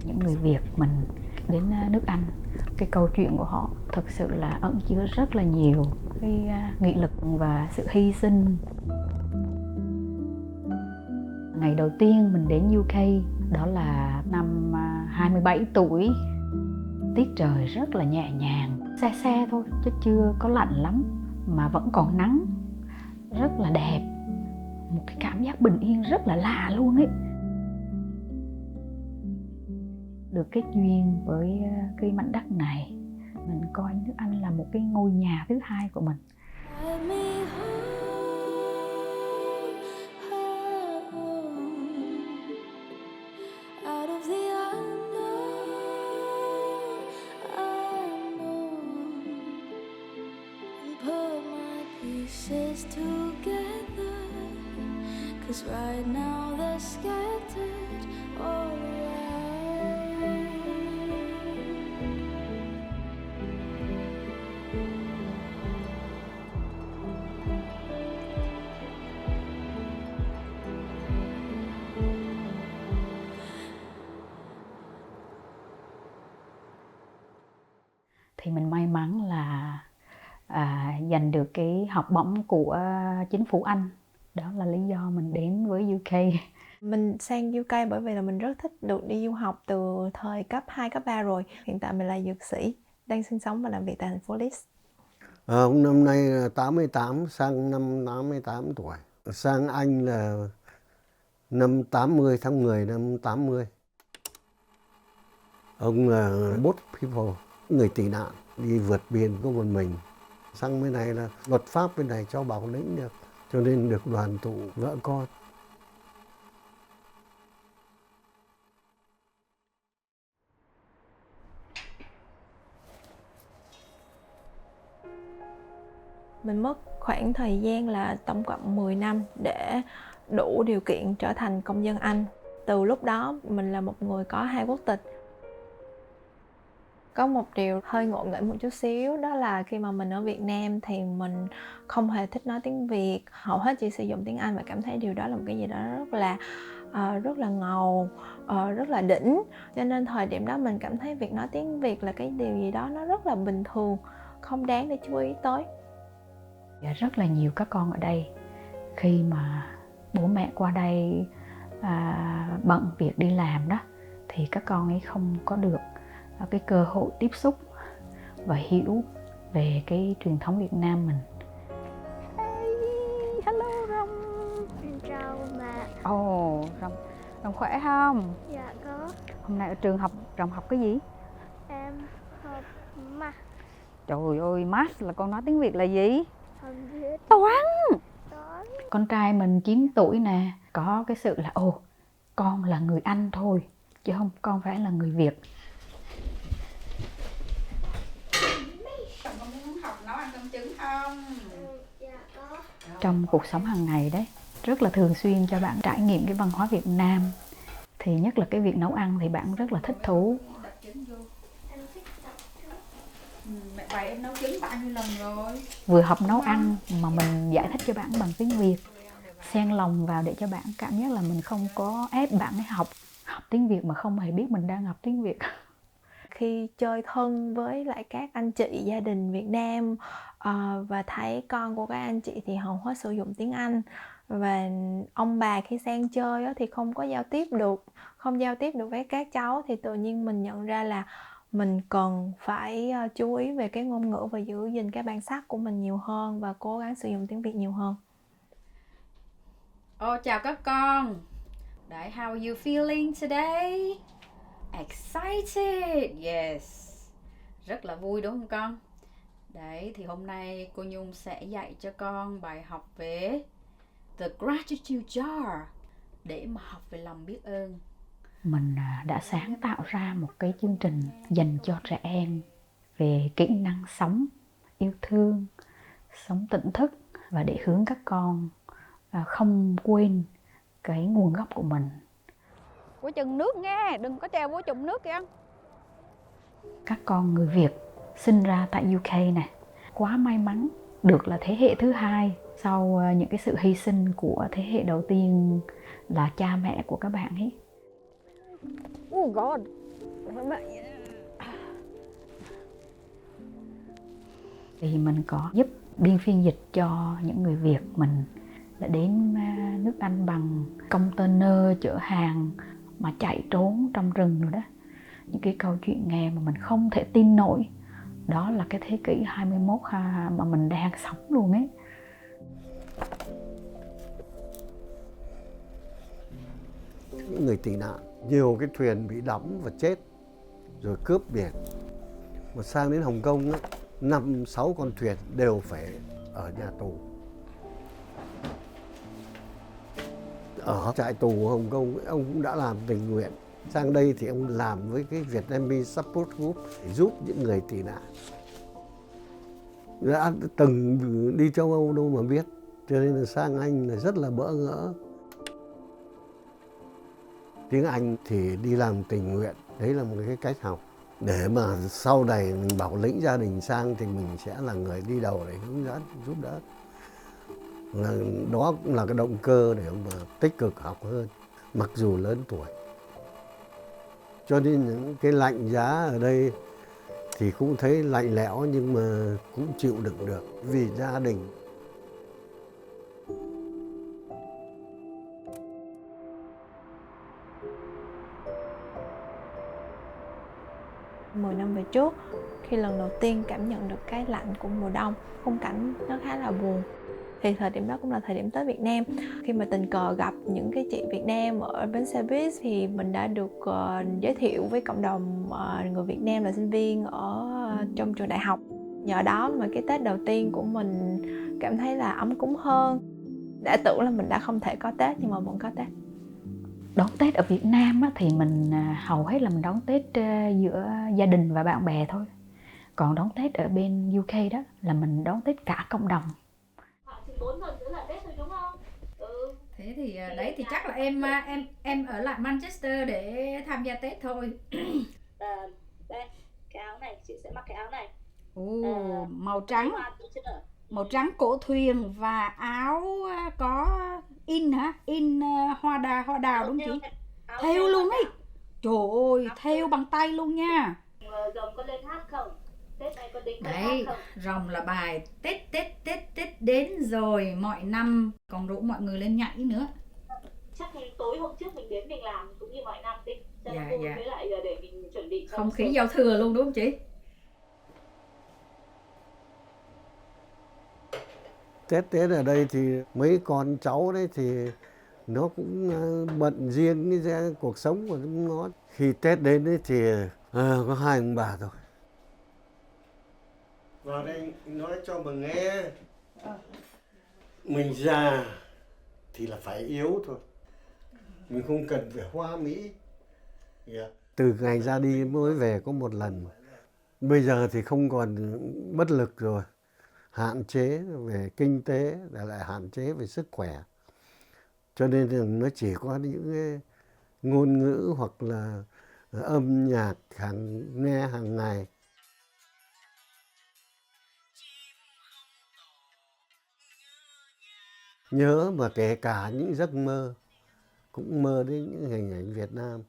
những người Việt mình đến nước Anh. Cái câu chuyện của họ thực sự là ẩn chứa rất là nhiều cái nghị lực và sự hy sinh. Ngày đầu tiên mình đến UK đó là năm 27 tuổi. Tiết trời rất là nhẹ nhàng, se se thôi chứ chưa có lạnh lắm mà vẫn còn nắng, rất là đẹp. Một cái cảm giác bình yên rất là lạ luôn ấy. Được kết duyên với cái mảnh đất này, mình coi nước Anh là một cái ngôi nhà thứ hai của mình. Right now they're scattered all around. Thì mình may mắn là giành được cái học bổng của chính phủ Anh. Đó là lý do mình đến với UK. Mình sang UK bởi vì là mình rất thích được đi du học từ thời cấp 2, cấp 3 rồi. Hiện tại mình là dược sĩ, đang sinh sống và làm việc tại thành phố Leeds. Năm nay 88, sang năm 88 tuổi. Sang Anh là năm 80, tháng 10 năm 80. Ông là boat people, người tị nạn, đi vượt biển có một mình. Sang bên này là luật pháp bên này cho bảo lĩnh được, cho nên được đoàn tụ vợ con. Mình mất khoảng thời gian là tổng cộng 10 năm để đủ điều kiện trở thành công dân Anh. Từ lúc đó mình là một người có 2 quốc tịch. Có một điều hơi ngộ nghĩnh một chút xíu, đó là khi mà mình ở Việt Nam thì mình không hề thích nói tiếng Việt, hầu hết chỉ sử dụng tiếng Anh và cảm thấy điều đó là một cái gì đó rất là ngầu, rất là đỉnh. Cho nên thời điểm đó mình cảm thấy việc nói tiếng Việt là cái điều gì đó nó rất là bình thường, không đáng để chú ý tới. Rất là nhiều các con ở đây khi mà bố mẹ qua đây bận việc đi làm đó, thì các con ấy không có được cái cơ hội tiếp xúc và hiểu về cái truyền thống Việt Nam mình. Hey, hello Rong. Xin chào mẹ. Rong khỏe không? Dạ có. Hôm nay ở trường Rong học cái gì? Em học math. Trời ơi, math là con nói tiếng Việt là gì? Không biết. Toán. Toán. Con trai mình 9 tuổi nè, có cái sự là con là người Anh thôi, chứ không con phải là người Việt. Con muốn học nấu ăn cơm trứng không? Dạ có. Trong cuộc sống hàng ngày đấy, rất là thường xuyên cho bạn trải nghiệm cái văn hóa Việt Nam. Thì nhất là cái việc nấu ăn thì bạn rất là thích thú. Em thích đọc trứng. Mẹ bày em nấu trứng bao nhiêu lần rồi? Vừa học nấu ăn mà mình giải thích cho bạn bằng tiếng Việt, xen lòng vào để cho bạn cảm giác là mình không có ép bạn ấy học tiếng Việt mà không hề biết mình đang học tiếng Việt. Khi chơi thân với lại các anh chị gia đình Việt Nam và thấy con của các anh chị thì hầu hết sử dụng tiếng Anh, và ông bà khi sang chơi thì không giao tiếp được với các cháu, thì tự nhiên mình nhận ra là mình cần phải chú ý về cái ngôn ngữ và giữ gìn cái bản sắc của mình nhiều hơn và cố gắng sử dụng tiếng Việt nhiều hơn. Chào các con. Đấy, how are you feeling today? Excited, yes. Rất là vui đúng không con? Đấy, thì hôm nay cô Nhung sẽ dạy cho con bài học về The Gratitude Jar để mà học về lòng biết ơn. Mình đã sáng tạo ra một cái chương trình dành cho trẻ em về kỹ năng sống, yêu thương, sống tỉnh thức, và để hướng các con không quên cái nguồn gốc của mình. Của chừng nước nghe, đừng có treo của chừng nước kìa. Các con người Việt sinh ra tại UK này, quá may mắn được là thế hệ thứ hai sau những cái sự hy sinh của thế hệ đầu tiên là cha mẹ của các bạn ấy. Oh God, Thì mình có giúp biên phiên dịch cho những người Việt mình đã đến nước Anh bằng container chở hàng mà chạy trốn trong rừng rồi đó. Những cái câu chuyện nghe mà mình không thể tin nổi. Đó là cái thế kỷ 21 mà mình đang sống luôn ấy. Những người tị nạn, nhiều cái thuyền bị đắm và chết rồi cướp biển. Mà sang đến Hồng Kông á, 5-6 con thuyền đều phải ở nhà tù. Ở trại tù Hồng Kông ông cũng đã làm tình nguyện. Sang đây thì ông làm với cái Vietnamese Support Group để giúp những người tị nạn. Đã từng đi châu Âu đâu mà biết, cho nên là sang Anh là rất là bỡ ngỡ. Tiếng Anh thì đi làm tình nguyện, đấy là một cái cách học. Để mà sau này mình bảo lĩnh gia đình sang thì mình sẽ là người đi đầu để hướng dẫn, giúp đỡ. Đó cũng là cái động cơ để mà tích cực học hơn, mặc dù lớn tuổi. Cho nên những cái lạnh giá ở đây thì cũng thấy lạnh lẽo nhưng mà cũng chịu đựng được vì gia đình. Mười năm về trước, khi lần đầu tiên cảm nhận được cái lạnh của mùa đông, khung cảnh nó khá là buồn. Thì thời điểm đó cũng là thời điểm tới Việt Nam. Khi mà tình cờ gặp những cái chị Việt Nam ở bến xe buýt thì mình đã được giới thiệu với cộng đồng người Việt Nam là sinh viên ở trong trường đại học. Nhờ đó mà cái Tết đầu tiên của mình cảm thấy là ấm cúng hơn. Đã tưởng là mình đã không thể có Tết nhưng mà vẫn có Tết. Đón Tết ở Việt Nam á, thì mình hầu hết là mình đón Tết giữa gia đình và bạn bè thôi. Còn đón Tết ở bên UK đó là mình đón Tết cả cộng đồng. 4 tuần nữa là Tết thôi đúng không? Thế thì đấy thì chắc là em ở lại Manchester để tham gia Tết thôi. Đây, cái áo này chị sẽ mặc cái áo này. Màu trắng cổ thuyền và áo có in hả? In hoa đào đúng chị? Thêu luôn ấy. Trời ơi, thêu bằng tay luôn nha. Rồng có lên hát không? Tết này có định Đấy, rồng là bài Tết đến rồi mọi năm, còn rủ mọi người lên nhảy nữa. Chắc thì tối hôm trước mình đến mình làm cũng như mọi năm đi. Cho nó vui với lại để mình chuẩn bị không khí giao thừa luôn đúng không chị? Tết ở đây thì mấy con cháu đấy thì nó cũng bận riêng cái cuộc sống của nó. Khi Tết đến đấy thì có hai ông bà thôi. Vào đây nói cho mà nghe. Mình già thì là phải yếu thôi. Mình không cần phải hoa mỹ. Từ ngày ra đi mới về có một lần. Bây giờ thì không còn bất lực rồi. Hạn chế về kinh tế, lại hạn chế về sức khỏe. Cho nên là nó chỉ có những cái ngôn ngữ hoặc là âm nhạc nghe hàng ngày. Nhớ mà kể cả những giấc mơ, cũng mơ đến những hình ảnh Việt Nam.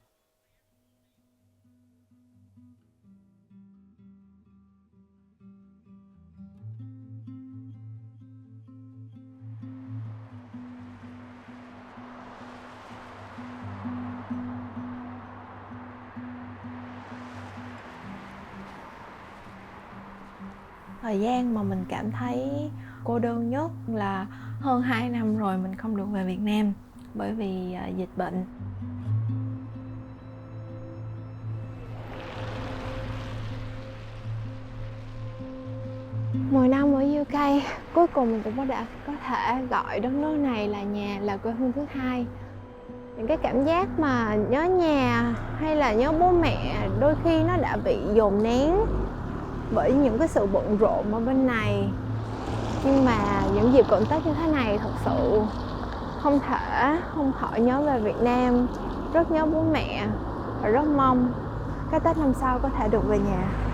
Thời gian mà mình cảm thấy cô đơn nhất là hơn 2 năm rồi mình không được về Việt Nam bởi vì dịch bệnh. Mười năm ở UK, cuối cùng mình cũng đã có thể gọi đất nước này là nhà, là quê hương thứ hai. Những cái cảm giác mà nhớ nhà hay là nhớ bố mẹ đôi khi nó đã bị dồn nén bởi những cái sự bận rộn ở bên này. Nhưng mà những dịp cận Tết như thế này thật sự không thể không khỏi nhớ về Việt Nam. Rất nhớ bố mẹ và rất mong cái Tết năm sau có thể được về nhà.